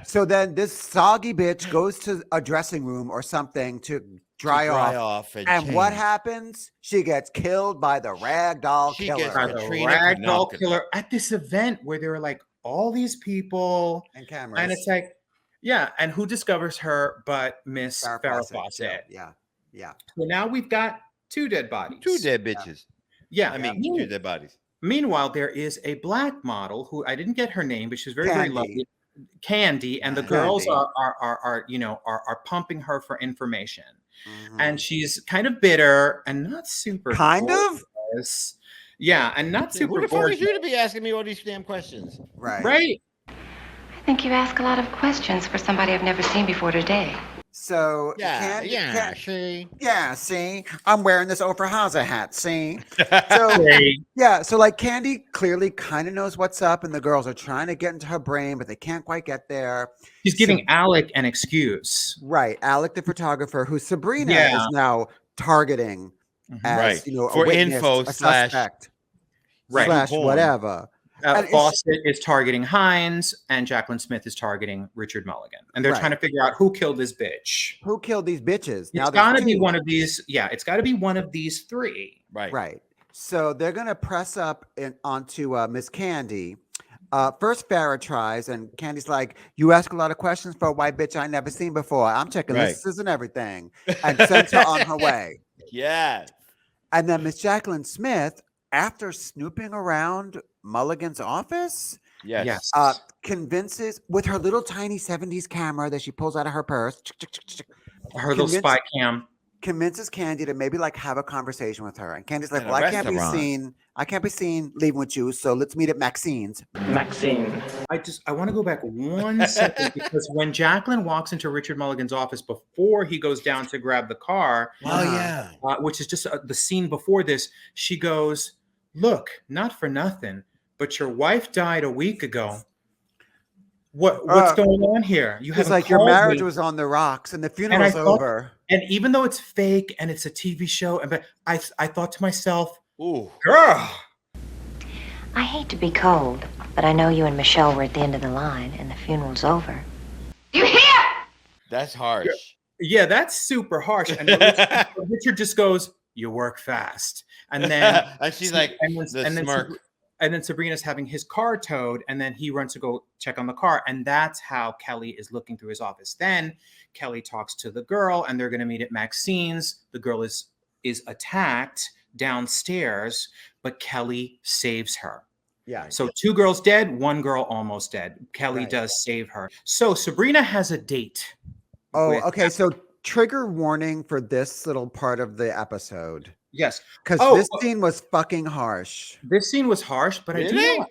So then this soggy bitch goes to a dressing room or something to dry off. And what change. happens? She gets killed by the ragdoll She killer. gets by the Katrina ragdoll Knack. killer at this event where there were like all these people, and cameras. and it's like, yeah, and who discovers her but Miss Farrah Fawcett? Yeah. Yeah. So now we've got two dead bodies. Two dead bitches. Yeah, I mean, two dead bodies. Meanwhile, there is a black model who I didn't get her name, but she's very, very Candy. lovely. Candy, and the Candy. girls are pumping her for information, Mhm. and she's kind of bitter and not super Kind of? gorgeous. Yeah, and not super Who the fuck is gorgeous. you to be asking me all these damn questions? Right. Right. I think you ask a lot of questions for somebody I've never seen before today. So Yeah, Candy, yeah, see. yeah, see, I'm wearing this Oprah Haza hat. See, so Hey, yeah, so like Candy clearly kind of knows what's up, and the girls are trying to get into her brain, but they can't quite get there. she's giving Alec an excuse. Right, Alec, the photographer, who Sabrina Yeah. is now targeting Mhm. as Right. you know a For witness, info a slash suspect, Right. slash porn. whatever. And it's- Fawcett is targeting Hines, and Jacqueline Smith is targeting Richard Mulligan, and they're Right. trying to figure out who killed this bitch. Who killed these bitches? Now It's there's got to be two. one of these. Yeah, it's got to be one of these three. Right. Right. So they're gonna press up onto Miss Candy. First, Farrah tries, and Candy's like, "You ask a lot of questions for a white bitch I never seen before. I'm checking Right. lists and everything," and sends her on her way. Yes. And then Miss Jacqueline Smith, after snooping around Mulligan's office, Yes. convinces with her little tiny 70s camera that she pulls out of her purse, Her little spy cam. convinces Candy to maybe like have a conversation with her. And Candy's like, In a "Well, I can't restaurant. be seen leaving with you. So let's meet at Maxine's." I want to go back 1 second because when Jacqueline walks into Richard Mulligan's office before he goes down to grab the car, Oh yeah. which is just the scene before this, she goes, "Look, not for nothing, but your wife died a week ago. What's going on here? You It's haven't like your called marriage me." was on the rocks and the And I funeral's thought, over. and even though it's fake and it's a TV show, but I thought to myself, Ooh. girl, I hate to be cold, but I know you and Michelle were at the end of the line and the funeral's over. You hear? That's harsh. yeah, that's super harsh. And Richard just goes, "You work fast," and then and she's like the smirk. And then Sabrina's having his car towed, and then he runs to go check on the car, and that's how Kelly is looking through his office. Then Kelly talks to the girl, and they're going to meet at Maxine's. The girl is attacked downstairs, but Kelly saves her. Yeah. So 2 girls dead, 1 girl almost dead. Kelly Right. does save her. So Sabrina has a date. Oh, with- okay. So trigger warning for this little part of the episode. Yes. Because Oh, this scene was fucking harsh. This scene was harsh, but I Really? do want,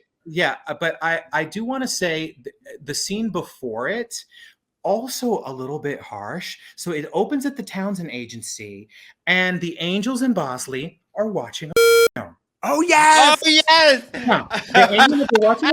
but I do want to say the scene before it also a little bit harsh. So it opens at the Townsend agency, and the Angels and Bosley are watching. Oh yes. Oh yes. The Angels are watching.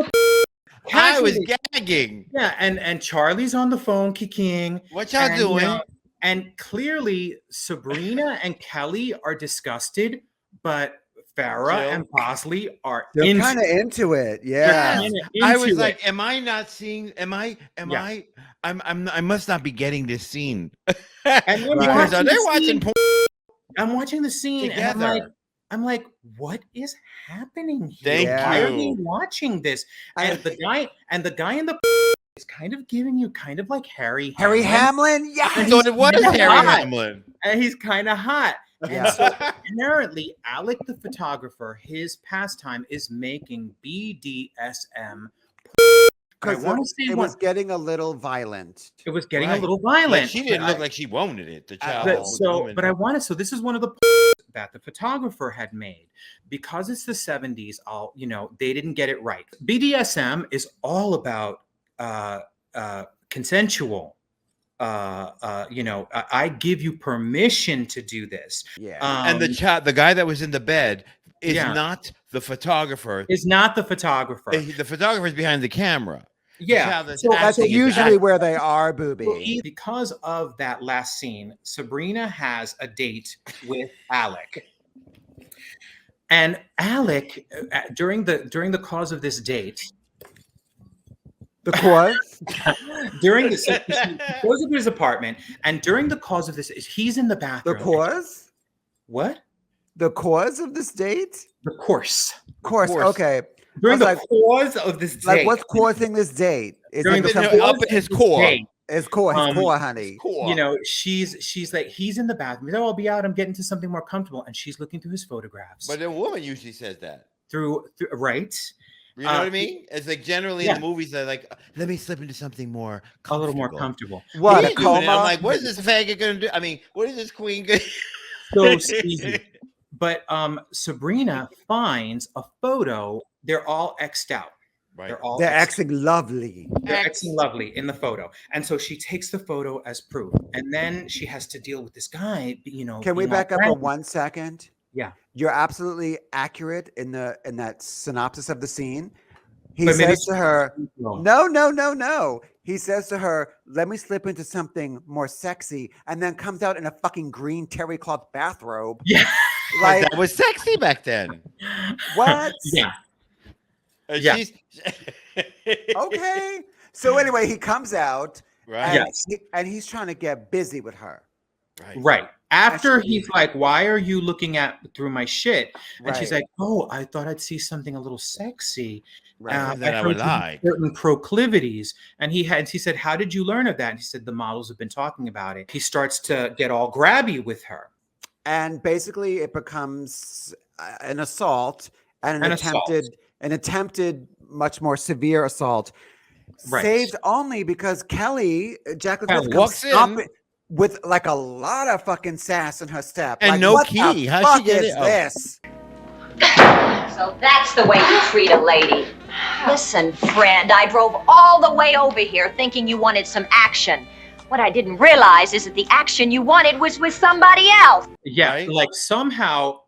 I was Casually. gagging. Yeah, and Charlie's on the phone kicking. What y'all and, doing? And clearly Sabrina and Kelly are disgusted, but Farrah Jill. and Bosley are They're kind of into it. Yeah. I was like, am I not seeing? I must not be getting this scene. And I'm Because watching they're the watching scene. porn I'm watching the scene and together. I'm like, what is happening here? Thank Why are you. we watching this? And the guy in the is kind of giving you kind of like Harry Hamlin. Yeah. I thought it was Yeah. Harry Hamlin. and he's kind of hot. And Yeah. so apparently Alec the photographer, his pastime is making BDSM. Because I wanna say it one- was getting a little violent. It was getting a Right. little violent. Like, she didn't but look I- like she wanted it. The child. But, with the woman. so this is one of the that the photographer had made because it's the 70s. They didn't get it right. BDSM is all about consensual. I give you permission to do this. Yeah. And the guy that was in the bed is Yeah. not the photographer. Is not the photographer. The photographer is behind the camera. Yeah. child that's So That's acting is usually acting. where they are, booby. because of that last scene, Sabrina has a date with Alec. And Alec, during the cause of this date, The cause? so he goes into his apartment, and during the cause of this, he's in the The bathroom. cause? What? The cause of this date? The course. Course. Course. Okay. During I the was cause of this date. Like, what's causing this date? Is During it the something? up at his core. date, His core, um, honey. Core. She's like, he's in the bathroom. He's like, "Oh, I'll be out. I'm getting to something more comfortable." And she's looking through his photographs. But a woman usually says that. through right. You know what I mean? It's like generally yeah. in the movies they're like, let me slip into something more A little more comfortable." comfortable. What, He's a doing it. coma? I'm like, what is this faggot gonna do? I mean, what is this queen gonna So sleazy. But Sabrina finds a photo. They're all X'd out. Right. They're all They're acting lovely. they're acting lovely in the photo. And so she takes the photo as proof. And then she has to deal with this guy, Can we being all back up for friendly. 1 second? Yeah. You're absolutely accurate in that synopsis of the scene. He But maybe says to her, No. no. He says to her, let me slip into something more sexy, and then comes out in a fucking green terry cloth bathrobe. Yeah. Like, That was sexy back then. what? Yeah. And Yeah. she's Okay. So anyway, he comes out, right. and, Yes. and he's trying to get busy with her. Right. Right. After she- he's like, why are you looking at through my shit? And she's Right. like, oh, I thought I'd see something a little sexy. Right. That I heard would you have like. certain proclivities. And he said, how did you learn of that? And he said, the models have been talking about it. He starts to get all grabby with her. And basically it becomes an assault and An assault. an attempted much more severe assault. Right. Saved only because Kelly, Jacqueline Kelly Smith, comes walks in. stomping with like a lot of fucking sass in her step. And like, no what key. The How'd fuck she get is it? Oh. this? So that's the way you treat a lady. Listen, friend, I drove all the way over here thinking you wanted some action. What I didn't realize is that the action you wanted was with somebody else. Yeah. Right. Like somehow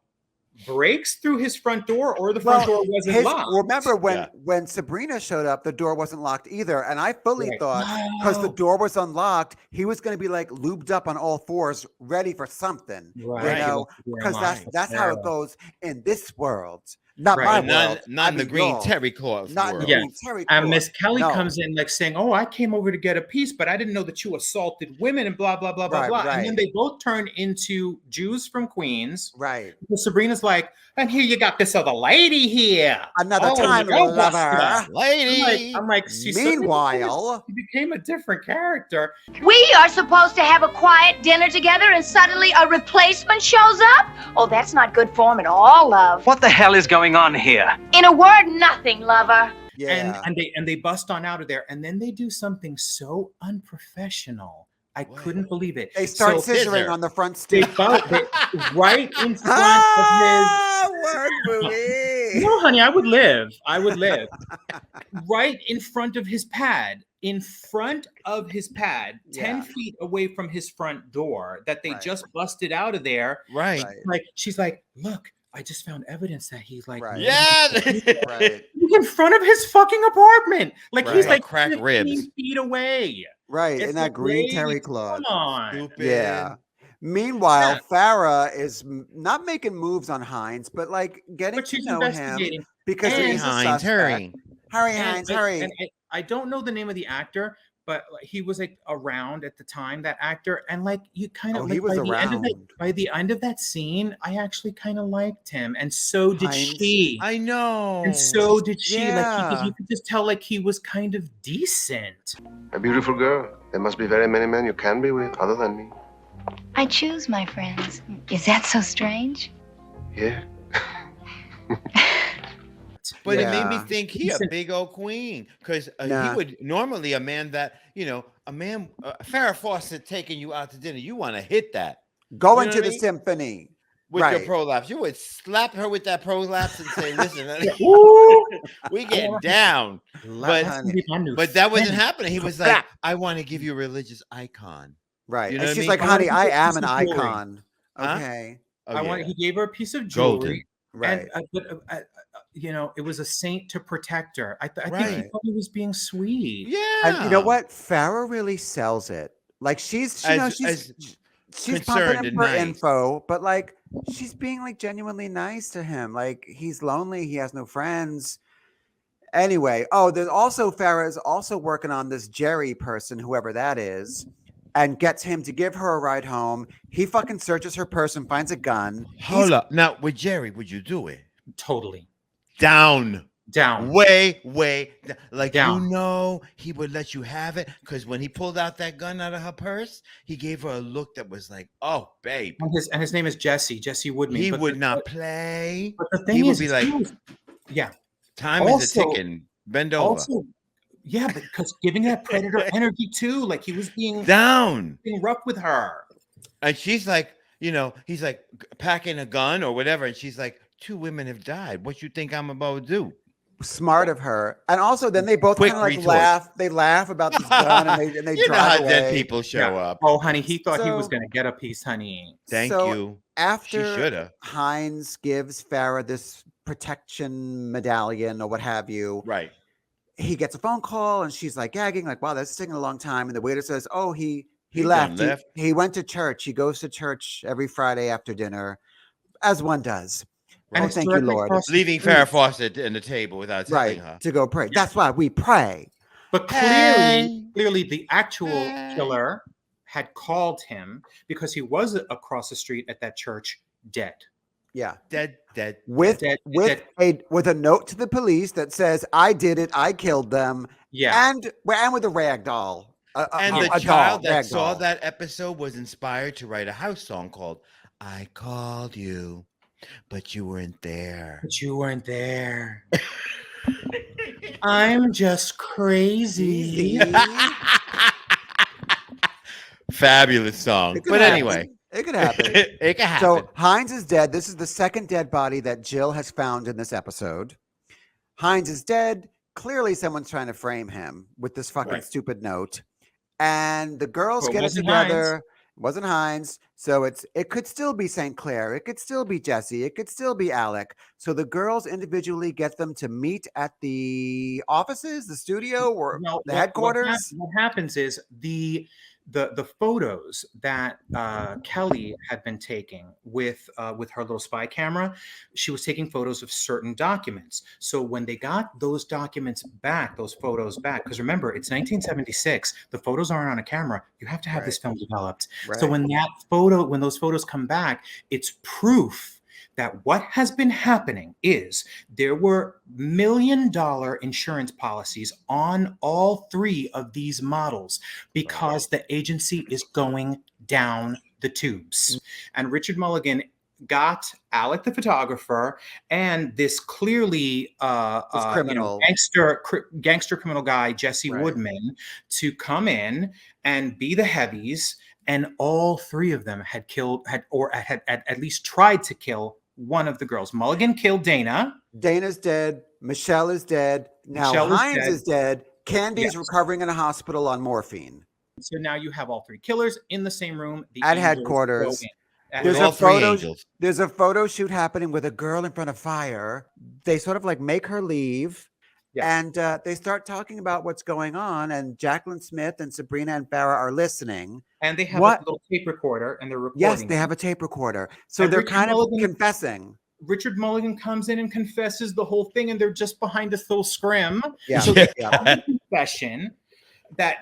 breaks through his front door, or the front door wasn't locked. Remember when Yeah. when Sabrina showed up, the door wasn't locked either, and I fully Right. thought because the Wow. door was unlocked, he was going to be like lubed up on all fours, ready for something. Right. You know, because that's how it goes in this world, not Right. my world. Not in the green yours. terry cloth Not in world. the Yeah. green terry And cloth. Miss Kelly No. comes in like saying, oh, I came over to get a piece, but I didn't know that you assaulted women and blah, blah, blah, blah, Right, blah. And then right. they both turn into Jews from Queens. Right. Because Sabrina's like, and here you got this other lady here. Another Oh, time, go, lover. Buster. Lady. I'm like, she suddenly Meanwhile, became a different character. We are supposed to have a quiet dinner together and suddenly a replacement shows up? Oh, that's not good form at all, love. What the hell is going on here? In a word, nothing, lover. yeah. And they bust on out of there. And then they do something so unprofessional. I What? couldn't believe it. They start So scissoring scissor. on the front they stoop. right in front of his. Ah, word movie. No, honey, I would live. Right in front of his pad. 10 Yeah. feet away from his front door that they Right. just busted out of there. Right. Right. Like, she's like, look, I just found evidence that he's like, Right. Yeah. Right. he's in front of his fucking apartment. Like, he's Right. like Crack 15 ribs. feet away. Right. It's In that like, green lady, terry cloth. Come on. Stupid. Yeah. Meanwhile, Yeah. Farrah is not making moves on Hines, but like getting But to she's know him investigating. because And- he's a Hines, suspect. hurry. Hurry, And Hines, I- hurry. and I don't know the name of the actor, but he was like around at the time, that actor, and like you kind of Oh, like he was around. by the end of that scene, I actually kind of liked him, and so did Hines. she. I know. And so did she. Like Yeah. you could just tell like he was kind of decent. A beautiful girl. There must be very many men you can be with other than me. I choose my friends. Is that so strange? Yeah. But it made me Yeah. think he a Listen. big old queen because Nah. he would normally a man that Farrah Fawcett taking you out to dinner. You want to hit that Going know to what I the mean? symphony. with Right. your prolapse. You would slap her with that prolapse and say, "Listen, honey, we get down." But but that wasn't happening. He was like, "I want to give you a religious icon." Right. You know and what I she's mean? like, I honey, wanna I give you am some an jewelry. icon. Huh? Okay. Oh, He gave her a piece of Golden. jewelry. Right. And, it was a saint to protect her. I think he Right. thought he was being sweet. Yeah. And you know what? Farrah really sells it. Like she's As she's concerned pumping him and for nice. info, but like she's being like genuinely nice to him. Like he's lonely, he has no friends. Anyway, there's also Farrah is also working on this Jerry person, whoever that is, and gets him to give her a ride home. He fucking searches her purse and finds a gun. Hold up. Now with Jerry, would you do it? Totally. Down. Way like Down. you know he would let you have it because when he pulled out that gun out of her purse, he gave her a look that was like, "Oh, babe." And his name is Jesse Woodman. He But would the- not play. But the thing He would is, be like, yeah. "Time is a Also- ticking. Bend over." Also, yeah, because giving that predator energy too, like he was being Down. rough with her. And she's like, he's like packing a gun or whatever, and she's like, 2 women have died. What you think I'm about to do? smart of her. And also, then they both Quick kind of like retort. laugh. They laugh about this gun, and they You know drive how away. dead people show up. Oh, honey, he thought he was So- going to get a piece, honey. Thank So you. She After shoulda. Hines gives Farrah this protection medallion or what have you, Right. he gets a phone call and she's like gagging, like, wow, that's taking a long time. And the waiter says, oh, he He left. done left. He went to church. He goes to church every Friday after dinner, as one does. And Oh, it's thank you, directly Lord. across the Leaving street. Farrah Fawcett in the table without telling Right, her. to go pray. That's why we pray. But Hey. clearly, the actual killer had called him because he was across the street at that church, dead. Yeah. Dead. With Dead, with a note to the police that says, I did it, I killed them. Yeah. And with a rag doll. And the a child doll, that rag saw doll. that episode was inspired to write a house song called I Called You, But You Weren't There. But you weren't there. I'm just crazy. Fabulous song. It could But happen. anyway, It could happen. it can happen. So Hines is dead. This is the second dead body that Jill has found in this episode. Hines is dead. Clearly, someone's trying to frame him with this fucking Right. stupid note. And the girls Well, it get it wasn't together. Hines. It wasn't Hines. So it could still be St. Clair. It could still be Jesse. It could still be Alec. So the girls individually get them to meet at the offices, the studio, or No, the headquarters. What happens is the photos that Kelly had been taking with her little spy camera, she was taking photos of certain documents. So when they got those documents back, those photos back, because remember, it's 1976, the photos aren't on a camera. You have to have this film developed. So when those photos come back, it's proof that what has been happening is there were $1 million insurance policies on all three of these models because the agency is going down the tubes. And Richard Mulligan got Alec the photographer and this clearly criminal. gangster criminal guy, Jesse Woodman, to come in and be the heavies. And all three of them had at least tried to kill one of the girls. Mulligan killed Dana. Dana's dead. Michelle is dead. Now Michelle is Hines dead. is dead. Candy's recovering in a hospital on morphine. So now you have all three killers in the same room. The At angels headquarters. go in. There's all a three photo. angels. There's a photo shoot happening with a girl in front of fire. They sort of like make her leave. And they start talking about what's going on. And Jacqueline Smith and Sabrina and Farrah are listening. And they have a little tape recorder and they're recording. Yes, they have a tape recorder. So And they're Richard kind of Mulligan- confessing. Richard Mulligan comes in and confesses the whole thing, and they're just behind this little scrim. Yeah. So they have a confession that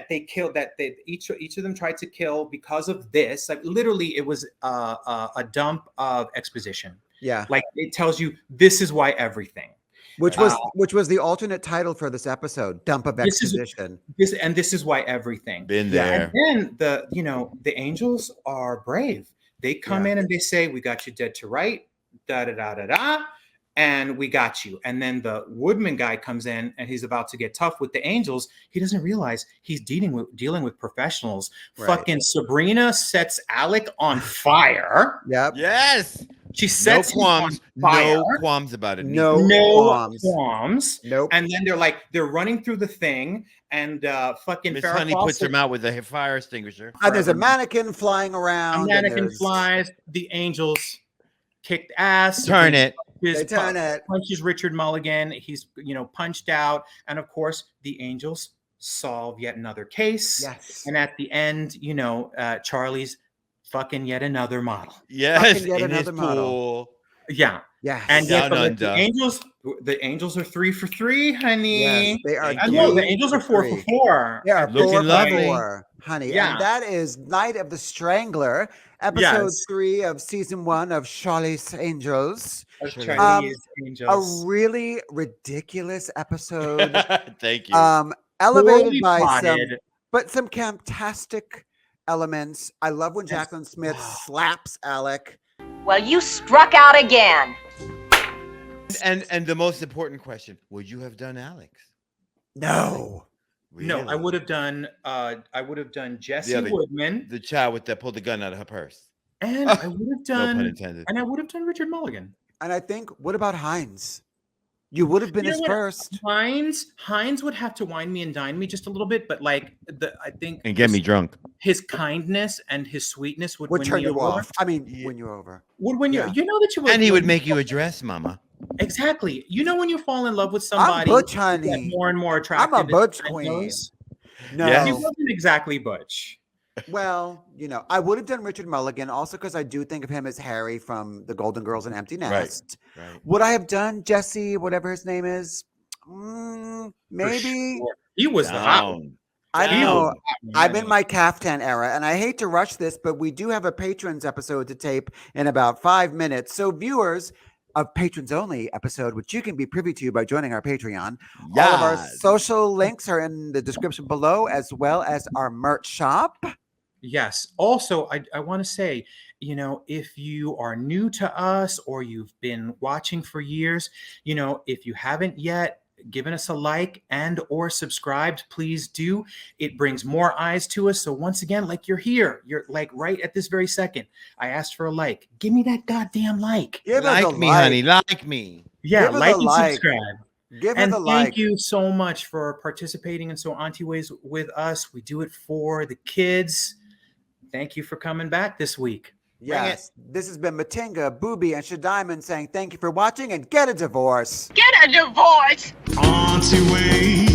they killed, that each of them tried to kill because of this. Like literally, it was a dump of exposition. Yeah. Like it tells you this is why everything. Which was the alternate title for this episode, Dump of Exposition. This is why everything. Been there. And then the angels are brave. They come in and they say, "We got you dead to right, da da da da da, and we got you." And then the Woodman guy comes in and he's about to get tough with the angels. He doesn't realize he's dealing with professionals. Right. Fucking Sabrina sets Alec on fire. Yep. Yes. She sets him on fire. No qualms about it. No qualms. Nope. And then they're running through the thing, and fucking Miss Farrah Honey puts Fawcett- him out with a fire extinguisher. And there's a mannequin flying A around. and mannequin there's- flies. The angels kicked ass. Turn it. They turn it. Punches Richard Mulligan. He's punched out, and of course the angels solve yet another case. Yes. And at the end, Charlie's fucking yet another model. Yes, Fucking yet in his another model. pool. Yeah. Yes. And yet Down the under. angels are 3 for 3, honey. Yes, they are. Thank I you. know the angels are 4 for 4. They are Looking 4 for lovely. 4, honey. Yeah. And that is Night of the Strangler, episode 3 of season 1 of Charlie's Angels. Charlie's A angels. really ridiculous episode. Thank you. Elevated Poorly by plotted. some fantastic elements. I love when Jacqueline Smith slaps Alec. Well, you struck out again. And the most important question: would you have done Alex? No. No, I Really? would have done Jesse The other- Woodman, The child that pulled the gun out of her purse. and I would have No pun done intended. and I would have done Richard Mulligan. And I think, what about Hines? You would have been You know his what? first. Heinz would have to wine me and dine me just a little bit, but like I think And get me drunk. his kindness and his sweetness would win Turn me you over. off. I mean, win you over. Would win Yeah. you know that you would. And he would make you a dress, mama. Exactly. You know when you fall in love with I'm somebody, butch, you honey. get more and more I'm attractive. a butch as time queen. goes. No. Yes. He wasn't exactly butch. Well, you know, I would have done Richard Mulligan also because I do think of him as Harry from The Golden Girls and Empty Nest. Right. Would I have done Jesse, whatever his name is? Maybe. Sure. He was the hot one. I don't He was know. the hot one, I'm man. in my caftan era, and I hate to rush this, but we do have a patrons episode to tape in about 5 minutes. So, viewers of patrons only episode, which you can be privy to by joining our Patreon. All of our Yes. social links are in the description below, as well as our merch shop. Yes. Also, I want to say, you know, if you are new to us or you've been watching for years, you know, if you haven't yet given us a like and or subscribed, please do. It brings more eyes to us. So once again, like you're here, you're like right at this very second. I asked for a like. Give me that goddamn like. Give us a Like me, like. honey. Like me. Yeah, Give us like a and like. subscribe. Give And us a thank like. you so much for participating in So Auntieways with us. We do it for the kids. Thank you for coming back this week. Yes. This has been Matinga, Booby, and Shadiamond saying thank you for watching and get a divorce. Get a divorce! Auntieways.